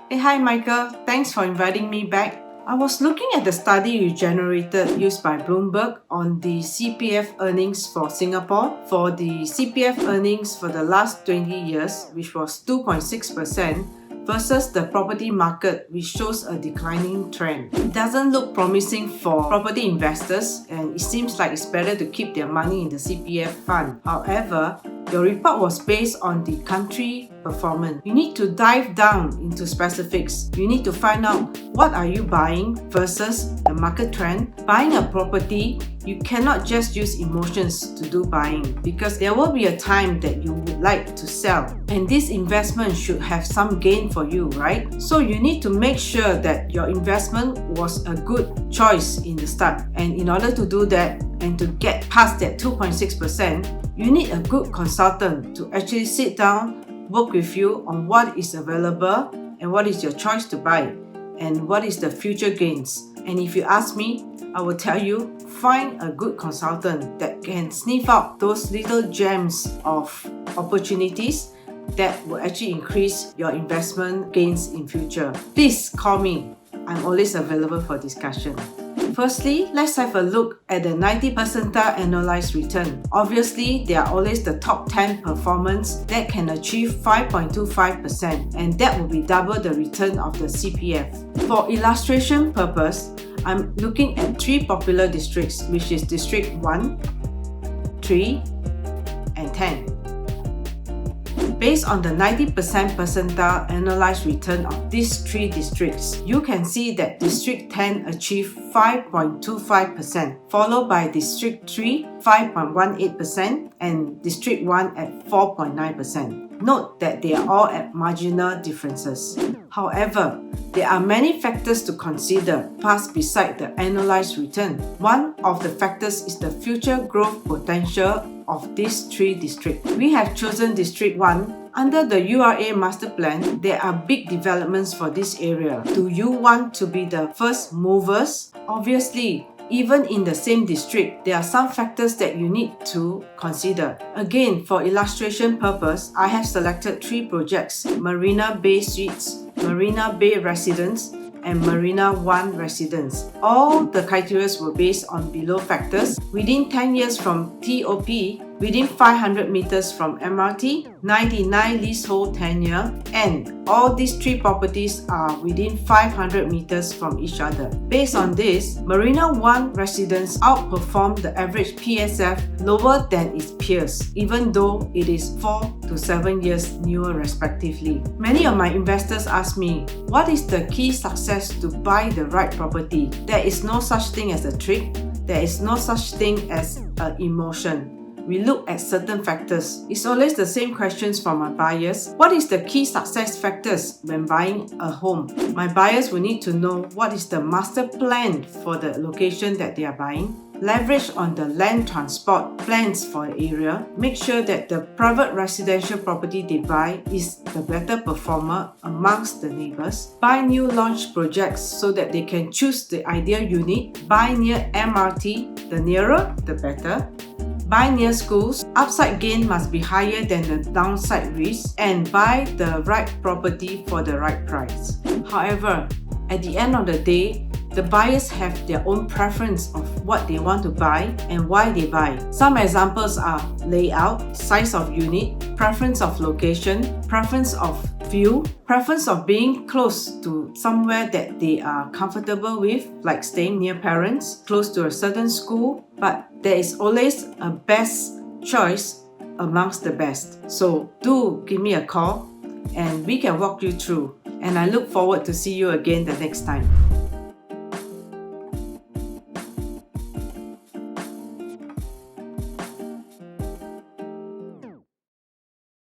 Hey, hi Michael, thanks for inviting me back. I was looking at the study you generated used by Bloomberg on the CPF earnings for Singapore. For the CPF earnings for the last 20 years, which was 2.6%, versus the property market, which shows a declining trend. It doesn't look promising for property investors, and it seems like it's better to keep their money in the CPF fund. However, your report was based on the country performance. You need to dive down into specifics. You need to find out what are you buying versus the market trend. Buying a property, you cannot just use emotions to do buying, because there will be a time that you would like to sell, and this investment should have some gain for you, right? So you need to make sure that your investment was a good choice in the start, and in order to do that and to get past that 2.6%, you need a good consultant to actually sit down, work with you on what is available and what is your choice to buy and what is the future gains. And if you ask me, I will tell you, find a good consultant that can sniff out those little gems of opportunities that will actually increase your investment gains in future. Please call me. I'm always available for discussion. Firstly, let's have a look at the 90 percentile annualized return. Obviously, they are always the top 10 performance that can achieve 5.25%, and that will be double the return of the CPF. For illustration purpose, I'm looking at 3 popular districts, which is District 1, 3, and 10. Based on the 90% percentile annualized return of these 3 districts, you can see that District 10 achieved 5.25%, followed by District 3, 5.18%, and District 1 at 4.9%. Note that they are all at marginal differences. However, there are many factors to consider past beside the annualized return. One of the factors is the future growth potential of these 3 districts. We have chosen District 1. Under the URA master plan, there are big developments for this area. Do you want to be the first movers? Obviously, even in the same district, there are some factors that you need to consider. Again, for illustration purpose, I have selected 3 projects: Marina Bay Suites, Marina Bay Residence, and Marina 1 Residence. All the criteria were based on below factors: within 10 years from TOP, within 500 meters from MRT, 99 leasehold tenure, and all these 3 properties are within 500 meters from each other. Based on this, Marina 1 Residence outperformed the average PSF lower than its peers, even though it is 4 to 7 years newer respectively. Many of my investors ask me, what is the key success to buy the right property? There is no such thing as a trick. There is no such thing as an emotion. We look at certain factors. It's always the same questions from my buyers. What is the key success factors when buying a home? My buyers will need to know what is the master plan for the location that they are buying. Leverage on the land transport plans for the area. Make sure that the private residential property they buy is the better performer amongst the neighbors. Buy new launch projects so that they can choose the ideal unit. Buy near MRT, the nearer, the better. Buy near schools. Upside gain must be higher than the downside risk, and buy the right property for the right price. However, at the end of the day, the buyers have their own preference of what they want to buy and why they buy. Some examples are layout, size of unit, preference of location, preference of view, preference of being close to somewhere that they are comfortable with, like staying near parents, close to a certain school, but there is always a best choice amongst the best. So do give me a call and we can walk you through. And I look forward to see you again the next time.